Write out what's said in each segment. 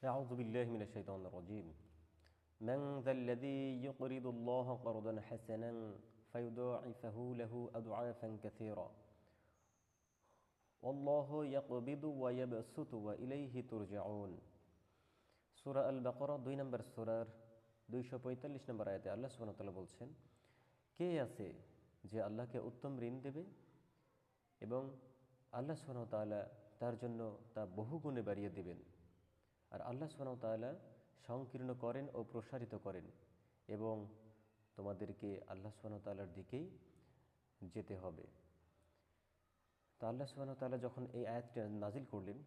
أعوذ بالله من الشيطان الرجيم من ذا الذي يقرض الله قرضا حسنا فيضاعفه له أضعافا كثيرا والله يقبض ويبسط وإليه ترجعون সূরা আল বাকারা 2 নম্বর সূরার 245 নম্বর আয়াতে আল্লাহ সুবহানাহু ওয়া তাআলা বলছেন, কে আছে যে আল্লাহকে উত্তম ঋণ দেবে এবং আল্লাহ সুবহানাহু ওয়া তাআলা তার জন্য তা বহুগুণে বাড়িয়ে দেবেন। আর আল্লাহ সুবহানাহু ওয়া তাআলা সংকীর্ণ করেন ও প্রসারিত করেন এবং তোমাদেরকে আল্লাহ সুবহানাহু ওয়া তাআলার দিকেই যেতে হবে। তো আল্লাহ সুবহানাহু ওয়া তাআলা যখন এই আয়াতটি নাজিল করলেন,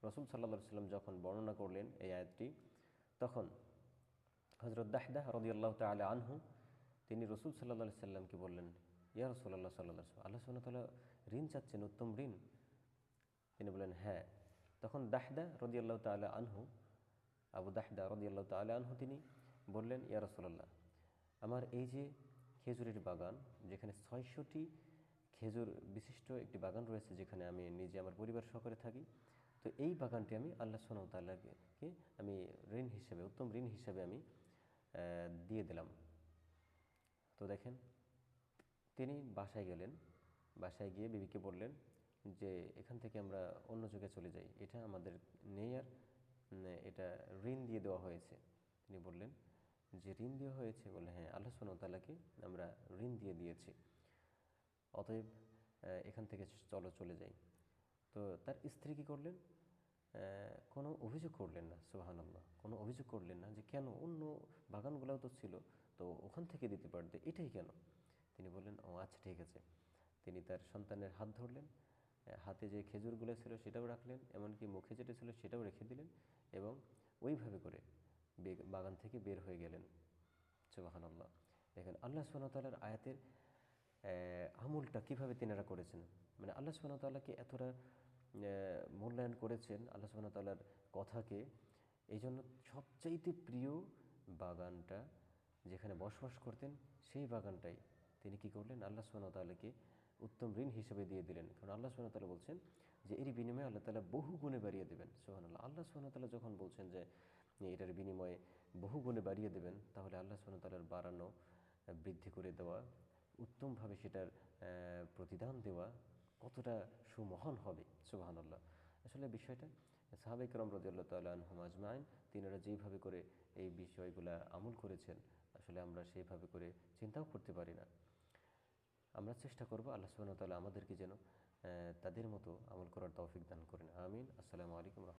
রাসূল সাল্লাল্লাহু আলাইহি ওয়াসাল্লাম যখন বর্ণনা করলেন এই আয়াতটি, তখন হযরত দাহদাহ রাদিয়াল্লাহু তাআলা আনহু তিনি রাসূল সাল্লাল্লাহু আলাইহি ওয়াসাল্লামকে বললেন, ইয়া রাসূলুল্লাহ সাল্লাল্লাহু আলাইহি ওয়াসাল্লাম, আল্লাহ সুবহানাহু ওয়া তাআলা ঋণ চাচ্ছেন, উত্তম ঋণ। তিনি বললেন, হ্যাঁ। তখন দাহদাহ রাদিয়াল্লাহু তাআলা আনহু, আবু দাহদাহ রাদিয়াল্লাহু তাআলা আনহু তিনি বললেন, ইয়া রাসূলুল্লাহ, আমার এই যে খেজুরের বাগান, যেখানে 600টি খেজুর বিশিষ্ট একটি বাগান রয়েছে, যেখানে আমি নিজে আমার পরিবার সহকারে থাকি, তো এই বাগানটি আমি আল্লাহ সুবহানাহু ওয়া তাআলাকে আমি ঋণ হিসেবে, উত্তম ঋণ হিসেবে আমি দিয়ে দিলাম। তো দেখেন, তিনি বাসায় গেলেন, বাসায় গিয়ে বিবিকে বললেন যে এখান থেকে আমরা অন্য জায়গায় চলে যাই, এটা আমাদের নেই, আর এটা ঋণ দিয়ে দেওয়া হয়েছে। তিনি বললেন যে ঋণ দেওয়া হয়েছে? বলে, হ্যাঁ, আল্লাহ সুবহানাহু ওয়া তাআলাকে আমরা ঋণ দিয়ে দিয়েছি, অতএব এখান থেকে চলে যাই। তো তার স্ত্রী কী করলেন? কোনো অভিযোগ করলেন না, সুবহানাল্লাহ, কোনো অভিযোগ করলেন না যে কেন, অন্য বাগানগুলোও তো ছিল, তো ওখান থেকে দিতে পারতে, এটাই কেন? তিনি বললেন, ও আচ্ছা, ঠিক আছে। তিনি তার সন্তানের হাত ধরলেন, হাতে যে খেজুরগুলো ছিল সেটাও রাখলেন, এমনকি মুখে যেটা ছিল সেটাও রেখে দিলেন এবং ওইভাবে করে বাগান থেকে বের হয়ে গেলেন। সুবহানাল্লাহ। দেখেন আল্লাহ সুবহানাহু ওয়া তাআলার আয়াতের আমলটা কীভাবে তিনারা করেছেন, মানে আল্লাহ সুবহানাহু ওয়া তাআলাকে এতটা মূল্যায়ন করেছেন, আল্লাহ সুবহানাহু ওয়া তাআলার কথাকে। এই জন্য সবচাইতে প্রিয় বাগানটা যেখানে বসবাস করতেন, সেই বাগানটাই তিনি কী করলেন? আল্লাহ সুবহানাহু ওয়া তাআলাকে উত্তম ঋণ হিসেবে দিয়ে দিলেন। কারণ আল্লাহ সুবহানাহু ওয়া তাআলা বলছেন যে এরই বিনিময়ে আল্লাহ তাআলা বহু গুণে বাড়িয়ে দেবেন। সুবহানাল্লাহ। আল্লাহ সুবহানাহু ওয়া তাআলা যখন বলছেন যে এটার বিনিময়ে বহু গুণে বাড়িয়ে দেবেন, তাহলে আল্লাহ সুবহানাহু ওয়া তাআলার বাড়ানো, বৃদ্ধি করে দেওয়া, উত্তমভাবে সেটার প্রতিদান দেওয়া কতটা সুমহান হবে। সুবহানাল্লাহ। আসলে বিষয়টা সাহাবায়ে কেরাম রাদিয়াল্লাহু তাআলা আনহুম আজমাইন, তিনারা যেইভাবে করে এই বিষয়গুলা আমল করেছেন, আসলে আমরা সেইভাবে করে চিন্তাও করতে পারি না। আমরা চেষ্টা করব আল্লাহ সুবহানাহু ওয়া তাআলা আমাদেরকে যেন তাদের মতো আমল করার তৌফিক দান করেন। আমিন। আসসালামু আলাইকুম।